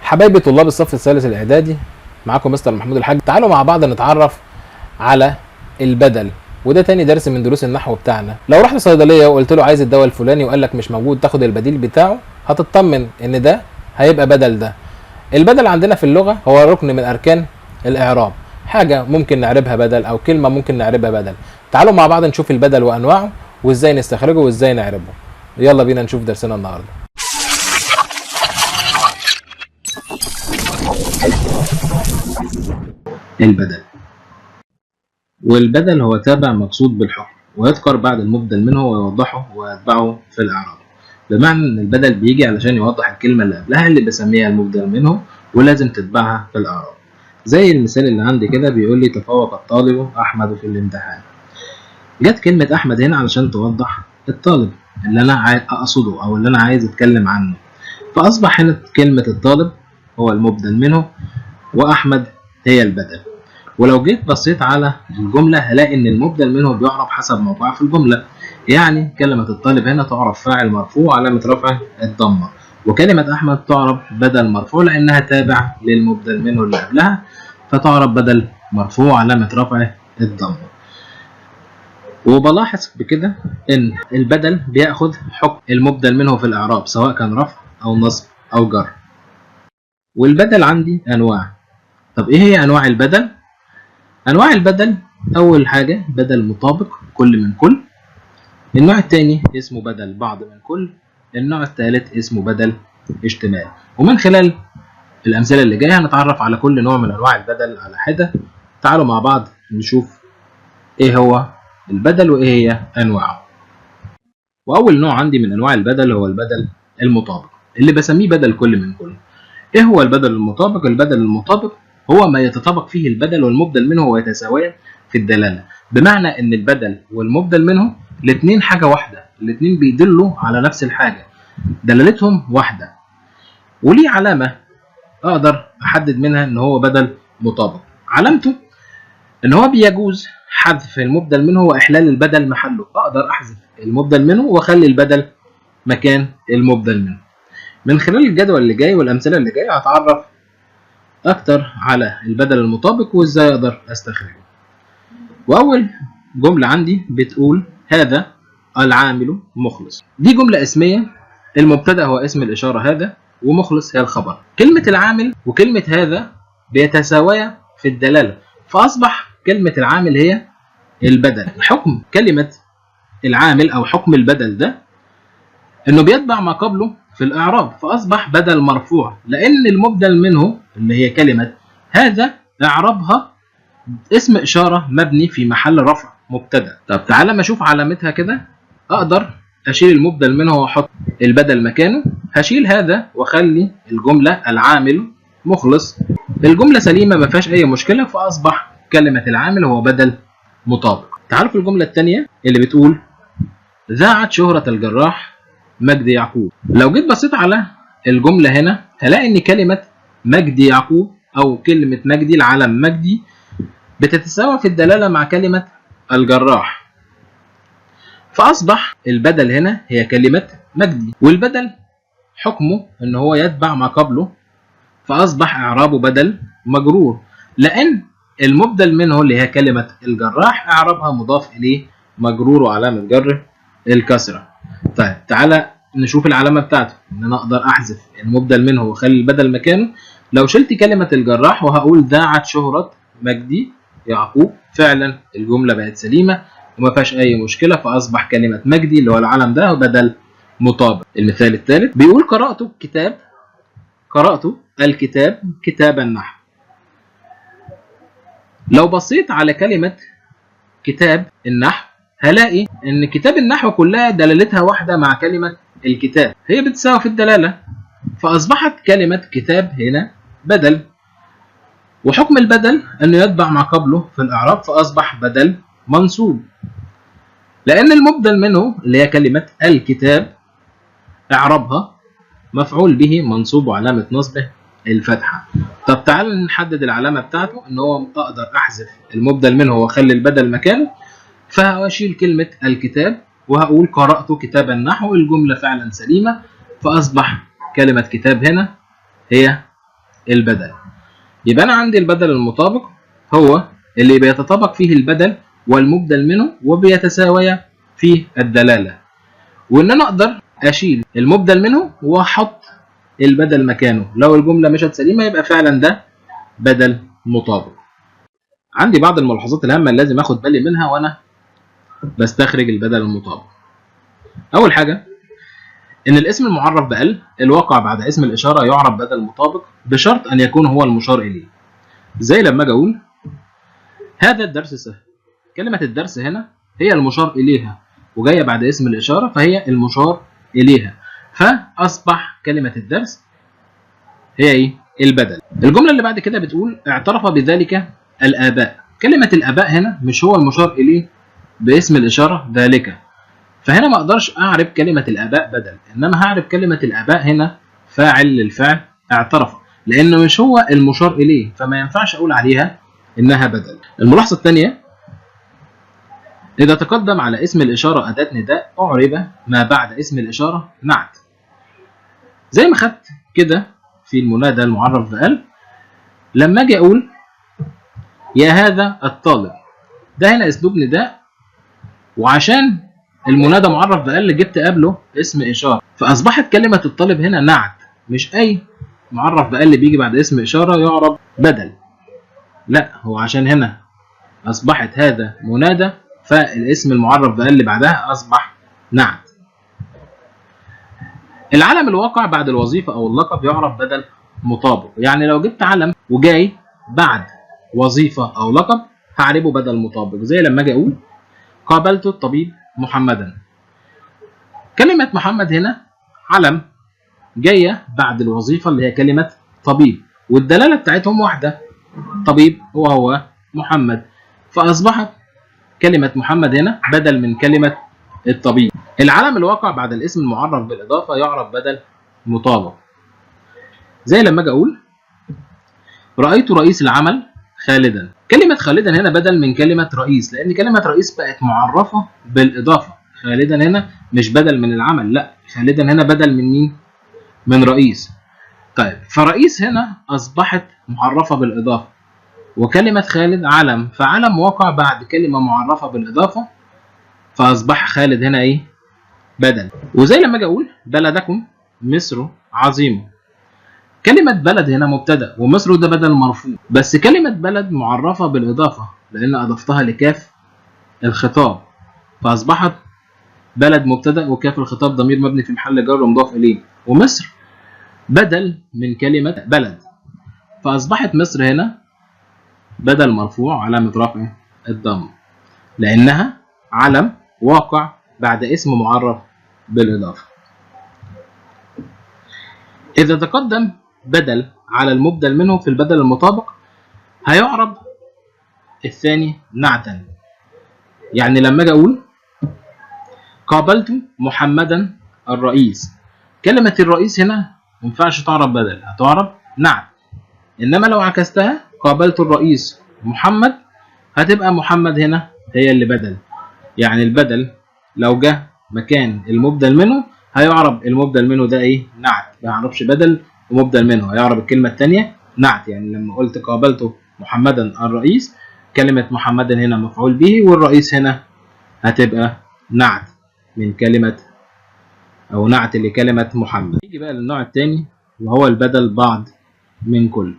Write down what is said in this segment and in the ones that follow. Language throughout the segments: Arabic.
حبايبي طلاب الصف الثالث الاعدادي، معاكم مستر محمود الحاج. تعالوا مع بعض نتعرف على البدل، وده تاني درس من دروس النحو بتاعنا. لو رحت صيدليه وقلت له عايز الدواء الفلاني وقال لك مش موجود، تاخد البديل بتاعه، هتطمن ان ده هيبقى بدل ده. البدل عندنا في اللغه هو ركن من اركان الاعراب، حاجه ممكن نعربها بدل او كلمه ممكن نعربها بدل. تعالوا مع بعض نشوف البدل وانواعه وازاي نستخرجه وازاي نعربه. يلا بينا نشوف درسنا النهارده. البدل، والبدل هو تابع مقصود بالحكم، ويذكر بعد المبدل منه ويوضحه ويتبعه في الإعراب. بمعنى إن البدل بيجي علشان يوضح الكلمة اللي قبلها اللي بسميها المبدل منه، ولازم تتبعها في الإعراب. زي المثال اللي عندي كده بيقول لي تفوق الطالب أحمد في الامتحان. جت كلمة أحمد هنا علشان توضح الطالب اللي أنا أقصده أو اللي أنا عايز أتكلم عنه، فأصبح هنا كلمة الطالب هو المبدل منه وأحمد هي البدل. ولو جيت بصيت على الجملة هلاقي إن المبدل منه بيعرف حسب موقعه في الجملة. يعني كلمة الطالب هنا تعرف فاعل مرفوع علامة رفعه الضمة، وكلمة أحمد تعرف بدل مرفوع لأنها تابع للمبدل منه اللي قبلها، فتعرف بدل مرفوع علامة رفعه الضمة. وبلاحظ بكده إن البدل بياخد حكم المبدل منه في الإعراب، سواء كان رفع أو نصب أو جر. والبدل عندي أنواع. طب إيه هي أنواع البدل؟ أنواع البدل أول حاجة بدل مطابق كل من كل، النوع الثاني اسمه بدل بعض من كل، النوع الثالث اسمه بدل اشتمال. ومن خلال الأمثلة اللي جاية هنتعرف على كل نوع من أنواع البدل على حدة. تعالوا مع بعض نشوف إيه هو البدل وإيه هي أنواعه. وأول نوع عندي من أنواع البدل هو البدل المطابق اللي بسميه بدل كل من كل. إيه هو البدل المطابق؟ البدل المطابق هو ما يتطابق فيه البدل والمبدل منه ويتساويان في الدلالة، بمعنى ان البدل والمبدل منه الاثنين حاجة واحدة، الاثنين بيدلوا على نفس الحاجة، دلالتهم واحدة، وليه علامة اقدر احدد منها ان هو بدل مطابق. علامته ان هو بيجوز حذف المبدل منه واحلال البدل محله، اقدر احذف المبدل منه واخلي البدل مكان المبدل منه. من خلال الجدول اللي جاي والامثلة اللي جاي هتعرف اكتر على البدل المطابق وازاي اقدر استخرجه. واول جملة عندي بتقول هذا العامل مخلص. دي جملة اسمية، المبتدأ هو اسم الاشارة هذا، ومخلص هي الخبر. كلمة العامل وكلمة هذا بيتساويا في الدلالة، فاصبح كلمة العامل هي البدل. حكم كلمة العامل او حكم البدل ده انه بيتبع ما قبله في الاعراب، فاصبح بدل مرفوع لان المبدل منه اللي هي كلمة هذا اعرابها اسم إشارة مبني في محل رفع مبتدأ. طب تعالى ما اشوف علامتها كده. اقدر اشيل المبدل منه واحط البدل مكانه. هشيل هذا واخلي الجملة العامل مخلص. الجملة سليمة ما فيهاش اي مشكلة، فاصبح كلمة العامل هو بدل مطابق. تعالوا في الجملة الثانية اللي بتقول ذاعت شهرة الجراح مجدي يعقوب. لو جيت بصيت على الجملة هنا هلاقي ان كلمة مجدي يعقوب او كلمة مجدي العلم مجدي بتتساوى في الدلالة مع كلمة الجراح، فأصبح البدل هنا هي كلمة مجدي. والبدل حكمه ان هو يتبع ما قبله، فأصبح إعرابه بدل مجرور لأن المبدل منه اللي هي كلمة الجراح إعرابها مضاف إليه مجرور وعلامة جره الكسرة. طيب تعالى نشوف العلامة بتاعته، ان انا اقدر احذف المبدل منه واخلي البدل مكانه. لو شلت كلمة الجراح وهقول ذاعت شهرة مجدي يعقوب، فعلا الجملة بقت سليمة وما فيهاش اي مشكلة، فاصبح كلمة مجدي اللي هو العلم ده بدل مطابق. المثال الثالث بيقول قرأت الكتاب كتاب النحو. لو بصيت على كلمة كتاب النحو هلاقي ان كتاب النحو كلها دلالتها واحدة مع كلمة الكتاب، هي بتساوي في الدلالة، فاصبحت كلمة كتاب هنا بدل. وحكم البدل انه يتبع ما قبله في الاعراب، فاصبح بدل منصوب لان المبدل منه اللي هي كلمة الكتاب اعرابها مفعول به منصوب وعلامة نصبه الفتحة. طب تعال نحدد العلامة بتاعته، ان هو اقدر احذف المبدل منه واخلي البدل مكانه، فهشيل كلمة الكتاب وهقول قرأت كتاب النحو. الجملة فعلا سليمة، فاصبح كلمة كتاب هنا هي البدل. يبقى انا عندي البدل المطابق هو اللي بيتطابق فيه البدل والمبدل منه وبيتساويا في الدلالة، وان انا اقدر اشيل المبدل منه واحط البدل مكانه. لو الجملة مشت سليمة يبقى فعلا ده بدل مطابق. عندي بعض الملاحظات الهامة اللي لازم اخد بالي منها وانا بستخرج البدل المطابق. اول حاجة ان الاسم المعرف بال الواقع بعد اسم الاشارة يعرف بدل مطابق بشرط ان يكون هو المشار اليه. زي لما اجي اقول هذا الدرس سهل، كلمة الدرس هنا هي المشار اليها وجاية بعد اسم الاشارة فهي المشار اليها، فاصبح كلمة الدرس هي ايه؟ البدل. الجملة اللي بعد كده بتقول اعترف بذلك الآباء. كلمة الآباء هنا مش هو المشار إليه باسم الإشارة ذلك، فهنا ما أقدرش أعرف كلمة الآباء بدل، إنما هعرف كلمة الآباء هنا فاعل للفعل اعترف، لأنه مش هو المشار إليه فما ينفعش أقول عليها إنها بدل. الملاحظة الثانية إذا تقدم على اسم الإشارة أداة نداء أعرب ما بعد اسم الإشارة نعت. زي ما خدت كده في المنادى المعرف بال، لما أجي أقول يا هذا الطالب، ده هنا اسلوب نداء، وعشان المنادى معرف بال جبت قبله اسم اشاره، فاصبحت كلمه الطالب هنا نعت، مش اي معرف بال اللي بيجي بعد اسم اشاره يعرب بدل، لا هو عشان هنا اصبحت هذا منادى فالاسم المعرف بال اللي بعدها اصبح نعت. العلم الواقع بعد الوظيفه او اللقب يعرف بدل مطابق، يعني لو جبت علم وجاي بعد وظيفة أو لقب هعربه بدل مطابق. زي لما أجي أقول قابلت الطبيب محمدا. كلمة محمد هنا علم جاية بعد الوظيفة اللي هي كلمة طبيب، والدلالة بتاعتهم واحدة، طبيب هو محمد، فأصبحت كلمة محمد هنا بدل من كلمة الطبيب. العلم الواقع بعد الاسم المعرف بالإضافة يعرف بدل مطابق. زي لما أجي أقول رأيت رئيس العمل خالدا. كلمة خالدا هنا بدل من كلمة رئيس، لأن كلمة رئيس بقت معرفة بالإضافة. خالدا هنا مش بدل من العمل، لا خالدا هنا بدل من مين؟ من رئيس. طيب فرئيس هنا أصبحت معرفة بالإضافة، وكلمة خالد علم، فعلم وقع بعد كلمة معرفة بالإضافة فأصبح خالد هنا إيه؟ بدل. وزي لما أجي أقول بلدكم مصر عظيمة. كلمة بلد هنا مبتدأ ومصر ده بدل مرفوع، بس كلمة بلد معرفة بالإضافة لأن أضفتها لكاف الخطاب فأصبحت بلد مبتدأ وكاف الخطاب ضمير مبني في محل جر مضاف إليه، ومصر بدل من كلمة بلد فأصبحت مصر هنا بدل مرفوع علامة رفع الضم لأنها علم واقع بعد اسم معرف بالإضافة. إذا تقدم بدل على المبدل منه في البدل المطابق هيعرب الثاني نعتا. يعني لما اجي اقول قابلت محمدا الرئيس، كلمة الرئيس هنا ما ينفعش تعرب بدل، هتعرب نعت. انما لو عكستها قابلت الرئيس محمد هتبقى محمد هنا هي اللي بدل. يعني البدل لو جه مكان المبدل منه هيعرب المبدل منه ده ايه؟ نعت، ما يعرفش بدل ومبدل منه، هيعرب الكلمة الثانية نعت. يعني لما قلت قابلت محمدا الرئيس كلمة محمدا هنا مفعول به والرئيس هنا هتبقى نعت من كلمة أو نعت لكلمة محمد. نيجي بقى للنوع الثاني وهو البدل بعض من كل.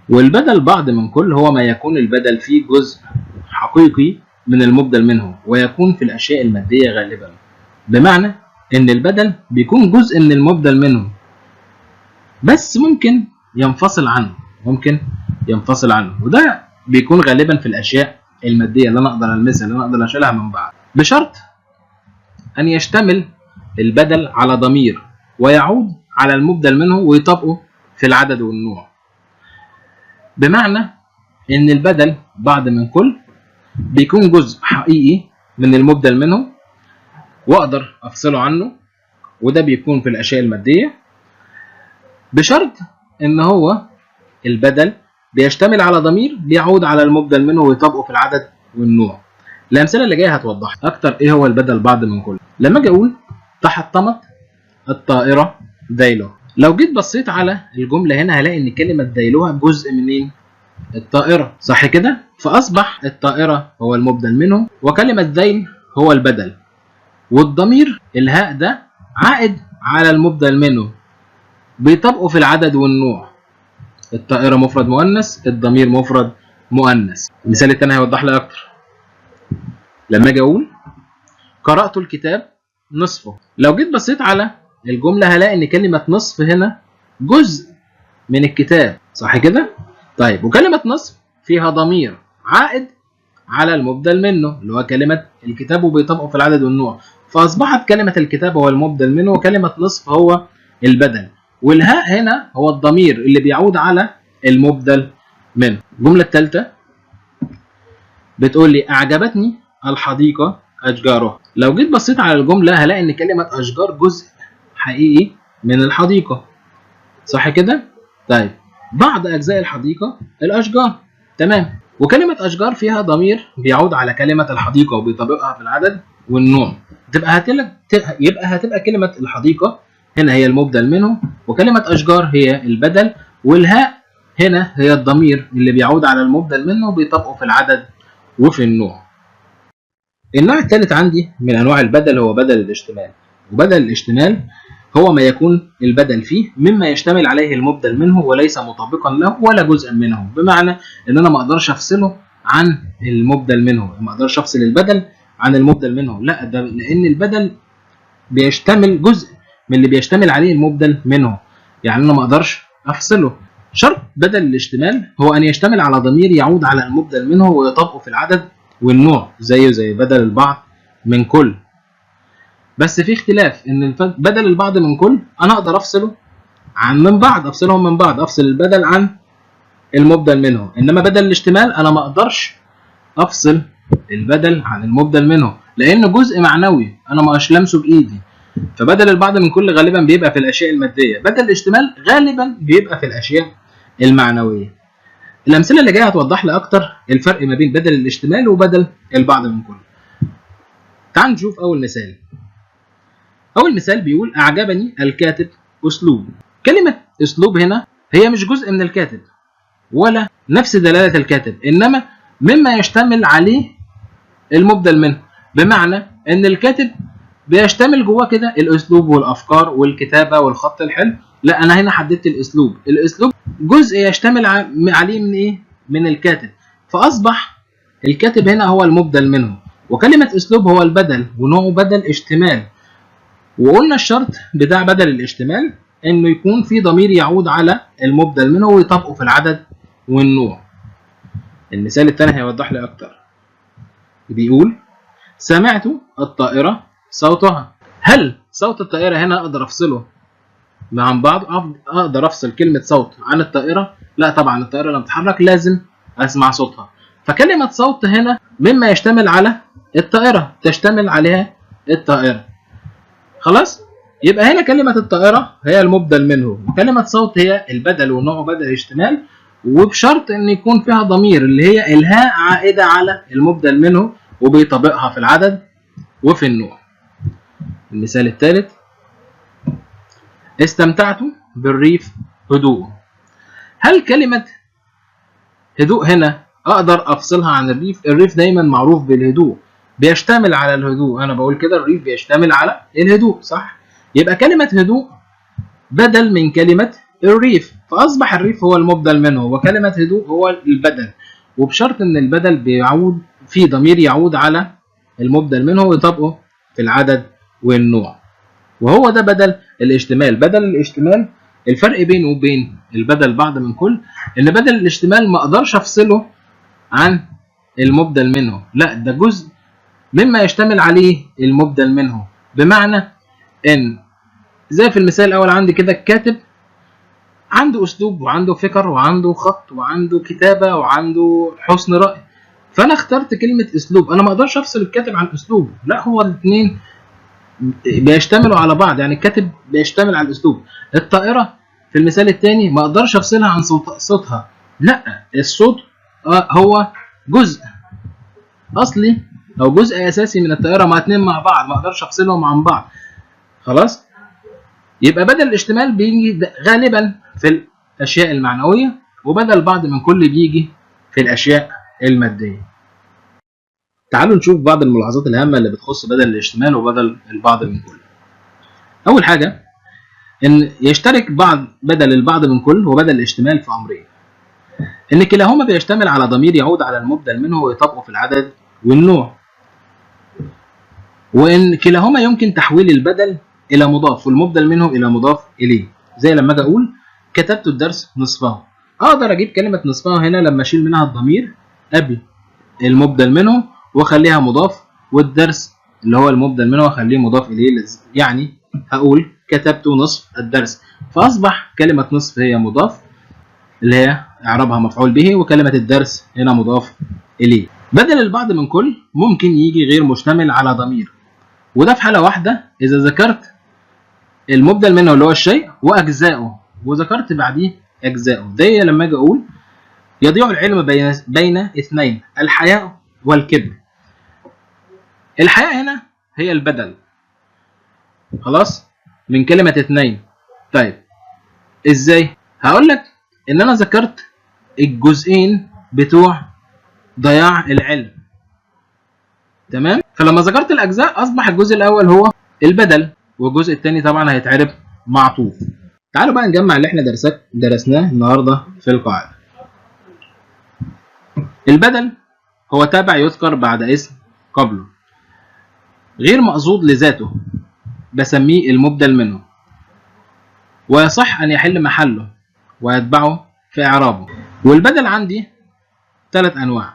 والبدل بعض من كل هو ما يكون البدل فيه جزء حقيقي من المبدل منه ويكون في الأشياء المادية غالبا، بمعنى إن البدل بيكون جزء من المبدل منه بس ممكن ينفصل عنه، وده بيكون غالبا في الاشياء الماديه اللي انا اقدر المسها، اللي انا اقدر اشيلها من بعض، بشرط ان يشتمل البدل على ضمير ويعود على المبدل منه ويطابقه في العدد والنوع. بمعنى ان البدل بعض من كل بيكون جزء حقيقي من المبدل منه واقدر افصله عنه، وده بيكون في الاشياء الماديه، بشرط ان هو البدل بيشتمل على ضمير بيعود على المبدل منه ويطابقه في العدد والنوع. الامثله اللي جايه هتوضح اكتر ايه هو البدل بعض من كل. لما اجي اقول تحطمت الطائره ذيله، لو جيت بصيت على الجملة هنا هلاقي ان كلمة ديلها جزء منين؟ الطائرة، صح كده؟ فأصبح الطائرة هو المبدل منه وكلمة ذيل هو البدل، والضمير الهاء ده عائد على المبدل منه بيطبقوا في العدد والنوع. الطائرة مفرد مؤنث، الضمير مفرد مؤنث. المثال التاني هيوضح لي أكتر. لما أجي أقول قرأت الكتاب نصفه، لو جيت بصيت على الجملة هلاقي إن كلمة نصف هنا جزء من الكتاب، صح كده؟ طيب وكلمة نصف فيها ضمير عائد على المبدل منه اللي هو كلمة الكتاب وبيطبقوا في العدد والنوع، فأصبحت كلمة الكتاب هو المبدل منه وكلمة نصف هو البدل، والهاء هنا هو الضمير اللي بيعود على المبدل منه. الجملة الثالثة بتقول لي أعجبتني الحديقة أشجارها. لو جيت بصيت على الجملة هلاقي إن كلمة أشجار جزء حقيقي من الحديقة، صح كده؟ طيب بعض أجزاء الحديقة الأشجار، تمام، وكلمة أشجار فيها ضمير بيعود على كلمة الحديقة وبيطبقها في العدد والنوع، يبقى هتبقى كلمة الحديقة هنا هي المبدل منه وكلمة أشجار هي البدل، والهاء هنا هي الضمير اللي بيعود على المبدل منه وبيطبقه في العدد وفي النوع. النوع الثالث عندي من أنواع البدل هو بدل الاشتمال، وبدل الاشتمال هو ما يكون البدل فيه مما يشتمل عليه المبدل منه وليس مطابقا له ولا جزءا منه، بمعنى ان انا ما اقدرش افصله عن المبدل منه، ما اقدرش افصل البدل عن المبدل منه، لا ده لان البدل بيشتمل جزء من اللي بيشتمل عليه المبدل منه، يعني انا ما اقدرش افصله. شرط بدل الاشتمال هو ان يشتمل على ضمير يعود على المبدل منه ويطبقه في العدد والنوع زيه زي بدل البعض من كل، بس في اختلاف ان بدل البعض من كل انا اقدر افصله عن من بعض، افصلهم من بعض، افصل البدل عن المبدل منه، انما بدل الاشتمال انا ما اقدرش افصل البدل عن المبدل منه لانه جزء معنوي انا ما اشلمسه بايدي، فبدل البعض من كل غالبا بيبقى في الاشياء الماديه، بدل الاشتمال غالبا بيبقى في الاشياء المعنويه. الامثله اللي جايه هتوضح لي اكتر الفرق ما بين بدل الاشتمال وبدل البعض من كل. تعال نشوف اول مثال. أول مثال بيقول أعجبني الكاتب أسلوب. كلمة أسلوب هنا هي مش جزء من الكاتب ولا نفس دلالة الكاتب، إنما مما يشتمل عليه المبدل منه، بمعنى إن الكاتب بيشتمل جواه كده الأسلوب والأفكار والكتابة والخط الحلو، لا أنا هنا حددت الأسلوب. الأسلوب جزء يشتمل عليه من إيه؟ من الكاتب، فأصبح الكاتب هنا هو المبدل منه، وكلمة أسلوب هو البدل ونوعه بدل اشتمال. وقلنا الشرط بتاع بدل الاشتمال انه يكون في ضمير يعود على المبدل منه ويطبقه في العدد والنوع. المثال الثاني هيوضح لي اكتر. بيقول سمعت الطائرة صوتها. هل صوت الطائرة هنا اقدر افصله عن بعض؟ اقدر افصل كلمة صوت عن الطائرة؟ لا طبعا، الطائرة لما تتحرك لازم اسمع صوتها، فكلمة صوت هنا مما يشتمل على الطائرة، تشتمل عليها الطائرة. خلاص، يبقى هنا كلمة الطائرة هي المبدل منه وكلمة صوت هي البدل ونوعه بدل اشتمال، وبشرط ان يكون فيها ضمير اللي هي الهاء عائدة على المبدل منه وبيطبقها في العدد وفي النوع. المثال الثالث استمتعت بالريف هدوء. هل كلمة هدوء هنا اقدر افصلها عن الريف؟ الريف دايما معروف بالهدوء، بيشتمل على الهدوء، انا بقول كده الريف بيشتمل على الهدوء، صح؟ يبقى كلمة هدوء بدل من كلمة الريف، فأصبح الريف هو المبدل منه وكلمة هدوء هو البدل، وبشرط ان البدل بيعود في ضمير يعود على المبدل منه ويطبقه في العدد والنوع، وهو ده بدل الاشتمال. بدل الاشتمال الفرق بينه وبين البدل بعض من كل ان بدل الاشتمال ما اقدرش افصله عن المبدل منه، لا ده جزء مما يشتمل عليه المبدل منه، بمعنى ان زي في المثال الاول عندي كده الكاتب عنده اسلوب وعنده فكر وعنده خط وعنده كتابه وعنده حسن راي، فانا اخترت كلمه اسلوب. انا ما اقدرش افصل الكاتب عن اسلوبه، لا هو الاثنين بيشتملوا على بعض، يعني الكاتب بيشتمل على الاسلوب. الطائره في المثال الثاني ما اقدرش افصلها عن صوتها، لا الصوت هو جزء اصلي او جزء اساسي من الطائره، ما اتنين مع بعض ما اقدرش افصلهم عن بعض. خلاص، يبقى بدل الاشتمال بيجي غالبا في الاشياء المعنويه، وبدل بعض من كل بيجي في الاشياء الماديه. تعالوا نشوف بعض الملاحظات الهامه اللي بتخص بدل الاشتمال وبدل البعض من كل. اول حاجه ان يشترك بدل البعض من كل وبدل الاشتمال في امرين: ان كلاهما بيشتمل على ضمير يعود على المبدل منه ويطابقه في العدد والنوع، وان كلاهما يمكن تحويل البدل الى مضاف والمبدل منه الى مضاف اليه. زي لما اجي اقول كتبت الدرس نصفه، اقدر اجيب كلمه نصفه هنا لما اشيل منها الضمير قبل المبدل منه واخليها مضاف، والدرس اللي هو المبدل منه واخليه مضاف اليه. يعني هقول كتبت نصف الدرس، فاصبح كلمه نصف هي مضاف اللي هي اعرابها مفعول به، وكلمه الدرس هنا مضاف اليه. بدل البعض من كل ممكن يجي غير مشتمل على ضمير، وده في حاله واحده اذا ذكرت المبدل منه اللي هو الشيء واجزائه وذكرت بعديه اجزائه. زي لما اجي اقول يضيع العلم بين اثنين: الحياء والكبر. الحياء هنا هي البدل خلاص من كلمه اثنين. طيب ازاي؟ هقول لك ان انا ذكرت الجزئين بتوع ضياع العلم، تمام؟ فلما ذكرت الاجزاء اصبح الجزء الاول هو البدل، والجزء الثاني طبعا هيتعرب معطوف. تعالوا بقى نجمع اللي احنا درسناه النهارده في القاعده. البدل هو تابع يذكر بعد اسم قبله، غير مقصود لذاته بسميه المبدل منه، ويصح ان يحل محله ويتبعه في اعرابه. والبدل عندي 3 انواع.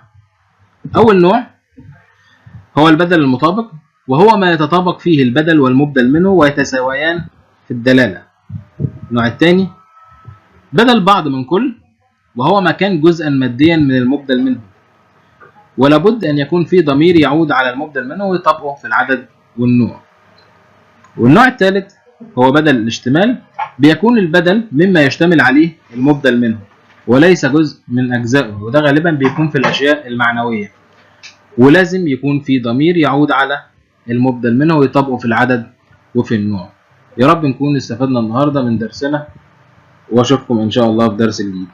اول نوع هو البدل المطابق، وهو ما يتطابق فيه البدل والمبدل منه ويتساويان في الدلاله. النوع الثاني بدل بعض من كل، وهو ما كان جزءا ماديا من المبدل منه ولا بد ان يكون فيه ضمير يعود على المبدل منه ويطابقه في العدد والنوع. والنوع الثالث هو بدل الاشتمال، بيكون البدل مما يشتمل عليه المبدل منه وليس جزء من اجزائه، وده غالبا بيكون في الاشياء المعنويه، ولازم يكون في ضمير يعود على المبدل منه ويطابقه في العدد وفي النوع. يا رب نكون استفدنا النهارده من درسنا، واشوفكم ان شاء الله في درس جديد.